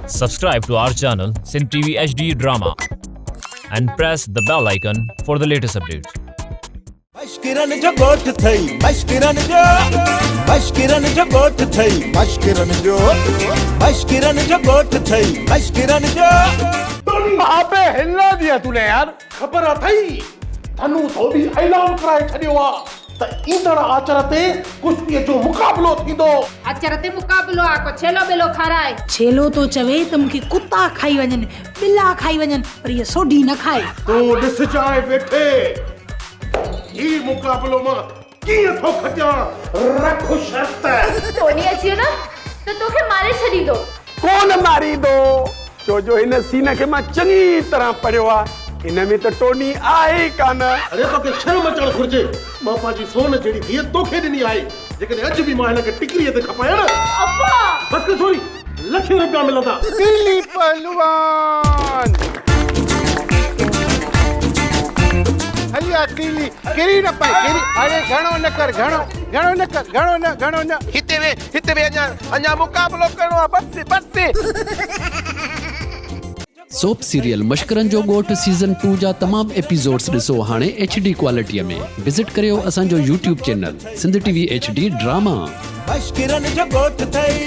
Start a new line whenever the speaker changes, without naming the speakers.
Subscribe to our channel Sindh TV HD Drama and press the bell icon for the latest updates.
मशकिरन जो गोठ थई मशकिरन जो गोठ थई मशकिरन जो गोठ थई मशकिरन जो
अबे हिला दिया तूने यार खबर अथई धनु तो भी ऐलान कराए छडियो आ त ईंदड़ आचर ते कुश्तीअ जो मुकाबलो थींदो
अचर ते मुकाबलो आ को छेलो बेलो खाराए
छेलो तो चवे त मूंखे कुत्ता खाई वञनि बिला खाई वञनि पर इहे सोढी न खाए
तू ॾिस जाए वेठे ही मुकाबलो मां कीअं थो खटियां रख शर्त
टोनी अची न त तोखे मारे छॾींदो
कौन मारी दो जो हिन सीन खे मां चङी तरह पढ़ियो आहे इन में त टोनी आहे ई कान
अरे तोखे शर्म अचणु घुर्जे मां पंहिंजी सोन जहिड़ी धीअ तोखे ॾिनी आहे जेकॾहिं अॼु बि मां हिनखे टिकरीअ ते खपायां न
अब्बा
बस कर थोरी लख रुपया मिलंदा
दिल्ली पहलवान
हलिया तीली किरी न पाए किरी अरे घणो न कर घणो न
हिते वे अञा मुकाबलो करणो आहे बस
सोप सीरियल मशकरन जो गोठ सीज़न 2 जा तमाम एपिसोड्स ॾिसो हाणे HD क्वालिटीअ में विजिट करियो असांजो YouTube channel Sindh TV HD drama
मशकिरन जो गोठ थई